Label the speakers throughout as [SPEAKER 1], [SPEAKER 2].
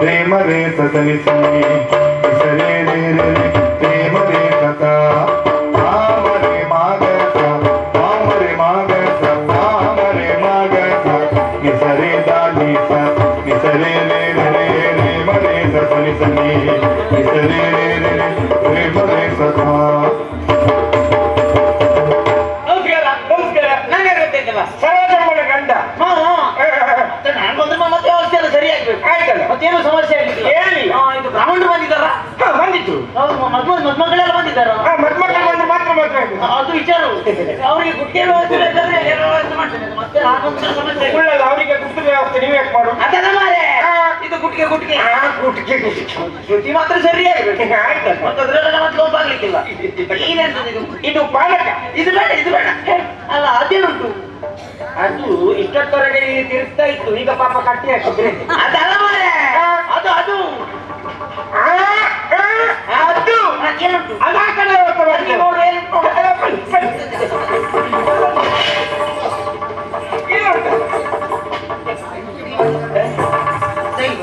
[SPEAKER 1] ರೇ ಮರೆ ಸನಿ ಸನಿ ಸರಿ ರೇ ರೇ ರೇ ಮರೆ ಸತ ಮಾಮರೆ ಮಾಗ ಸ ಮಾಮರೆ ಮಾಗ ಸ ಮಾಮರೆ ಮಾಗ ಸ ನಿಸರೆ ದಾನಿ ಸ ನಿಸರೆ ರೇ ರೇ ರೇ ಮರೆ ಸನಿ ಸನಿ ನಿಸರೆ ರೇ ರೇ ರೇ ಮರೆ ಸತ.
[SPEAKER 2] ಮತ್ತೇನು ಸಮಸ್ಯೆ ಆಗಿಲ್ಲ. ಇದು ಬ್ರಾಹ್ಮಣರು ಬಂದಿದ್ದಾರ?
[SPEAKER 3] ಬಂದಿತ್ತು.
[SPEAKER 2] ಮದ್ಮಗಳೆಲ್ಲ ಬಂದಿದ್ದಾರ?
[SPEAKER 3] ಮದ್ಮಕ್ಕಳು ಬಂದು ಮಾತ್ರ ಮದುವೆ
[SPEAKER 2] ಅದು ವಿಚಾರ. ಅವರಿಗೆ ಗುಟ್ಟಿಗೆ ವ್ಯವಸ್ಥೆ ಬೇಕಾದ್ರೆ ವ್ಯವಸ್ಥೆ ಮಾಡ್ತೇನೆ. ಮತ್ತೆ ಸಮಸ್ಯೆ
[SPEAKER 3] ಇಲ್ಲ. ಅವರಿಗೆ ಗುಟ್ಟಿಗೆ ವ್ಯವಸ್ಥೆ ನೀವೇ ಮಾಡು.
[SPEAKER 2] ಅದಲ್ಲ ಮಾರೆ, ಇದು ಗುಟ್ಟಿಗೆ ಗುಟ್ಟಿಗೆ
[SPEAKER 3] ಗುಟ್ಟಿಗೆ
[SPEAKER 2] ಶ್ರುತಿ ಮಾತ್ರ ಸರಿಯಾಗಿರ್ಬೇಕು.
[SPEAKER 3] ಆಯ್ತು.
[SPEAKER 2] ಮತ್ತೆ ಅದ್ರೆಲ್ಲ ಮತ್ತೆ ಲೋಪ ಆಗ್ಲಿಕ್ಕಿಲ್ಲ. ಏನೆಂತದ್ದು ಇದು?
[SPEAKER 3] ಇದು ಪಾನಕ.
[SPEAKER 2] ಇದು ಬೇಡ, ಇದು ಬೇಡ. ಅಲ್ಲ ಅದೇನುಂಟು?
[SPEAKER 3] ಅದು ಇಷ್ಟೊತ್ತವರೆಗೆ ತಿರುಗ್ತಾ ಇತ್ತು. ಈಗ ಪಾಪ ಕಟ್ಟಿ ಹಾಕಿದ್ರೆ
[SPEAKER 2] ಅದಲ್ಲ ಮಾರೆ, ಅದು ಅದು
[SPEAKER 3] ಅದು
[SPEAKER 2] ಏನುಂಟು?
[SPEAKER 3] ಅದು ಆ ಕಡೆ
[SPEAKER 2] ನೋಡು ಏನುಂಟು?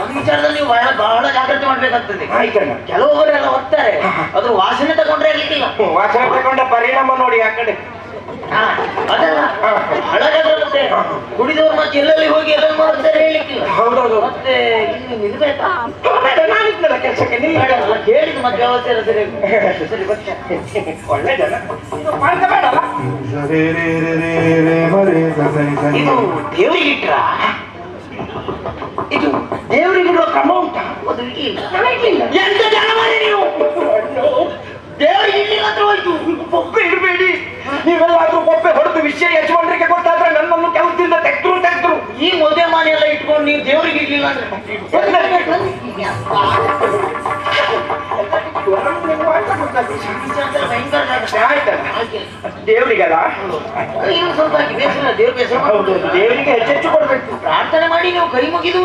[SPEAKER 2] ಒಂದು ವಿಚಾರದಲ್ಲಿ ನೀವು ಬಹಳ ಜಾಗ್ರತೆ ಮಾಡ್ಬೇಕಾಗ್ತದೆ.
[SPEAKER 3] ಆಯ್ತಣ್ಣ.
[SPEAKER 2] ಕೆಲವೊಬ್ಬರೆಲ್ಲ ಹೋಗ್ತಾರೆ, ಅದ್ರ ವಾಸನೆ ತಗೊಂಡ್ರೆ ಇರ್ಲಿಕ್ಕಿಲ್ಲ.
[SPEAKER 3] ವಾಸನೆ ತಗೊಂಡ ಪರಿಣಾಮ ನೋಡಿ ಆ ಕಡೆ.
[SPEAKER 2] ಅದಲ್ಲ ಬಹಳ ಜಾಗ್ರತೆ. ಕುಡಿದವ್ರು ಮತ್ತೆ ಎಲ್ಲೆಲ್ಲಿ ಹೋಗಿ ಎಲ್ಲೆಲ್ಲಿ ಮಾಡ್ತಾರೆ ಹೇಳಿಕ್ಕಿಲ್ಲ.
[SPEAKER 3] ಹೌದೌದು.
[SPEAKER 2] ಮತ್ತೆ ಇನ್ನು ನಿಲ್ಬೇಕಾ?
[SPEAKER 3] ನಾನಿದ್ನಲ್ಲ ಕೆಲಸಕ್ಕೆ
[SPEAKER 2] ಹೇಳಿದ್ ಮತ್ತೆ ವ್ಯವಸ್ಥೆ ಎಲ್ಲ ಸರಿ ಸರಿ ಬರ್ತಾ
[SPEAKER 3] ಒಳ್ಳೆ ಜನ. ಇದು ಪಾನಕ ಬೇಡಲ್ಲ.
[SPEAKER 1] ರೇ ರೇ ರೇ ರೇ ಮರೆ ಸನಿ ಸನಿ.
[SPEAKER 2] ಇದು ದೇವರಿಗೆ ಇಟ್ರ? ಇದು ದೇವರಿಗಿಡುವ ಕ್ರಮ ಉಂಟಾ? ಅದು ಇಲ್ಲ. ಎಂತ ಜನ ಮಾಡಿ ನೀವು ದೇವರಿಗೆ ಇಡ್ಲಿಲ್ಲ ಅಂತ ಹೋಯ್ತು.
[SPEAKER 3] ಪೊಪ್ಪೆ ಇಡಬೇಡಿ. ನೀವೆಲ್ಲಾದ್ರೂ ಪೊಪ್ಪೆ ಹೊಡೆದು ವಿಷಯ ಯಜಮಾನರಿಗೆ ಗೊತ್ತಾದ್ರೆ ನನ್ನನ್ನು ಕೆಲಸದಿಂದ ತೆಗೆದ್ರು.
[SPEAKER 2] ಈ ಮದುವೆ ಮನೆ ಎಲ್ಲ ಇಟ್ಕೊಂಡು ನೀವು ದೇವರಿಗೆ ಇಡ್ಲಿಲ್ಲ ಅಂದ್ರೆ
[SPEAKER 3] ದೇವರಿಗಲ್ಲ
[SPEAKER 2] ಸ್ವಲ್ಪ ಬೇಸರ, ದೇವ್ರ ಬೇಸರ.
[SPEAKER 3] ಹೌದು. ದೇವರಿಗೆ ಹೆಚ್ಚೆಚ್ಚು ಕೊಡ್ಬೇಕು.
[SPEAKER 2] ಪ್ರಾರ್ಥನೆ ಮಾಡಿ ನೀವು ಕೈ ಮುಗಿದು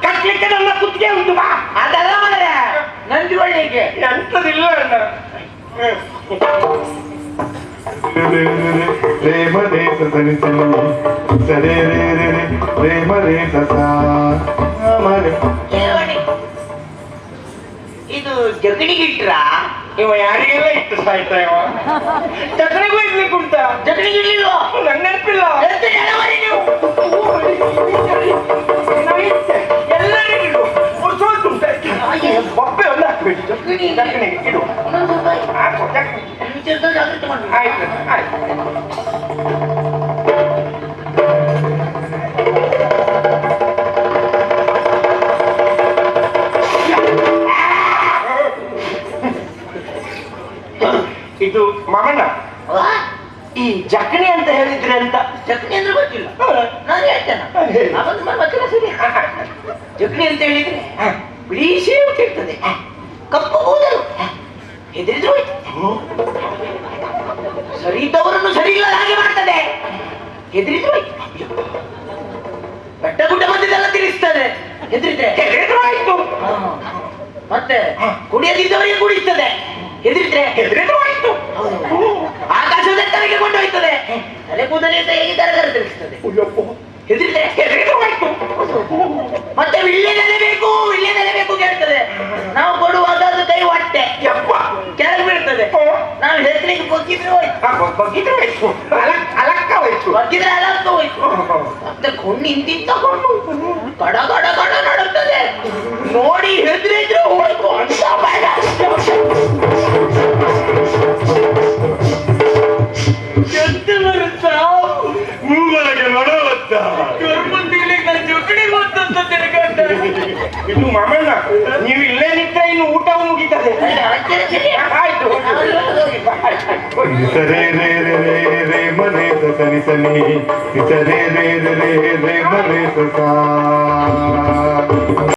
[SPEAKER 3] ಕಟ್ಲಿಕ್ಕೆ ನನ್ನ ಕುತ್ತಿಗೆ ಉಂಟು. ಬಾ.
[SPEAKER 2] ಅದೆಲ್ಲ ಮಾಡಿದ್ರೆ ನಂಜು ಒಳ್ಳೆಗೆ
[SPEAKER 3] ಎಂತದಿಲ್ಲ ಅಣ್ಣ.
[SPEAKER 1] ರೇ ಮರೆ ಸನಿ ಸನಿ ಸರಿ ರೇ ರೇ ರೇ ಮರೆ ಸತ ಮರೆ.
[SPEAKER 2] ಇದು ಜಗಣಿಗೆ ಇಟ್ರ?
[SPEAKER 3] ಇವ ಯಾರಿಗೆಲ್ಲ ಇಟ್ಟು ಸಾಯ್ತಾ ಇವ. ಜಗಣಿಗೂ ಇಡ್ಲಿಕ್ಕೆ ಉಂಟ?
[SPEAKER 2] ಜಗಣಿಗೆ ಇಡ್ಲಿಲ್ವ?
[SPEAKER 3] ನಂಗೆ ನೆನಪಿಲ್ಲ.
[SPEAKER 2] ನೀವು
[SPEAKER 3] ಎಲ್ಲರಿಗೂ ಸ್ವಲ್ಪ ಉಂಟ. ಬೊಬ್ಬೆ ಒಂದು ಹಾಕ್ಬೇಕು. ಜಗಣಿಗೆ ಇಡು.
[SPEAKER 2] ಜಾಗ್ರತೆ ಮಾಡಿ.
[SPEAKER 3] ಆಯ್ತು ಆಯ್ತು. ಇದು ಮಾಮಣ್ಣ, ಈ ಜಕಣಿ ಅಂತ ಹೇಳಿದ್ರೆ ಅಂತ.
[SPEAKER 2] ಜಗಣಿ ಅಂದ್ರೆ ಗೊತ್ತಿಲ್ಲ, ನಾನು ಹೇಳ್ತೇನೆ. ಗೊತ್ತಿಲ್ಲ ಸರಿ. ಜಗಣಿ ಅಂತ ಹೇಳಿದ್ರೆ ಬಿಳಿ ಸೇವು ಇರ್ತದೆ, ಕಪ್ಪು ಕೂದಲು, ಹೆದರಿದ್ರು ಸರಿ ಇದ್ದವರನ್ನು ಸರಿ ಇಲ್ಲ ಹಾಗೆ ಮಾಡ್ತದೆ, ಹೆದರಿದ್ರು ಬೆಟ್ಟ ಗುಡ್ಡ ಮಧ್ಯದೆಲ್ಲ ತಿರುಗಿಸ್ತದೆ, ಹೆದರಿದ್ರೆ ಆಯ್ತು. ಮತ್ತೆ ಕುಡಿಯದಿದ್ದವರಿಗೆ ಕುಡಿಸ್ತದೆ, ಹೆದರಿದ್ರೆ ಆಯ್ತು. ಆಕಾಶದ ಎತ್ತರಕ್ಕೆ ಕೊಂಡೊಯ್ತದೆ, ತಲೆ ಕೂದಲಿಂದ ಹೇಗೆ ತರಗರ ತಿರುಗಿಸ್ತದೆ, ಹೆದರಿದ್ರೆ ಆಯ್ತು. ಮತ್ತೆ ವಿಳ್ಯೆನೆಲೆ ಬೇಕು ಕೇಳ್ತದೆ, ನಾವು ಕೊಡುವಾಗ ಅದು ಕೈ ಹೊಟ್ಟೆ ಕೆಳಗೆ ಬೀಳ್ತದೆ, ನಾವು ಹೆಸರಿಗೆ ಬಗ್ಗಿದ್ರೆ ಹೋಯ್ತು,
[SPEAKER 3] ಅಲಕ್ಕ ಹೋಯ್ತು,
[SPEAKER 2] ಬಗ್ಗಿದ್ರೆ ಅಲಕ್ಕ ಹೋಯ್ತು. ಮತ್ತೆ ಕೊಂಡು ಇಂತಿಂತ ಕೊಂಡು ಕಡ ಕಡ ಕಡ ನಡುತ್ತದೆ, ನೋಡಿ ಹೆದರಿದ್ರೆ ಹೋಯ್ತು ಅಂತ ಬೇಡ. ಎಂತ ಬರುತ್ತಾ
[SPEAKER 3] ಮೂವರೆಗೆ ನಡವತ್ತ ಇದು ಮಾಮಣ್ಣ, ನೀವು ಇಲ್ಲೇ ನಿಂತ್ರೆ ಇನ್ನು ಊಟವು ಮುಗಿತದೆ. ಆಯ್ತು.
[SPEAKER 1] ಸರಿ ರೇ ರೇ ರೇ ರೇ ಮರೆ ಸನಿ ಸನಿ ಸರಿ ರೇ ರೇ ರೇ ರೇ ಮರೆ ಸಾ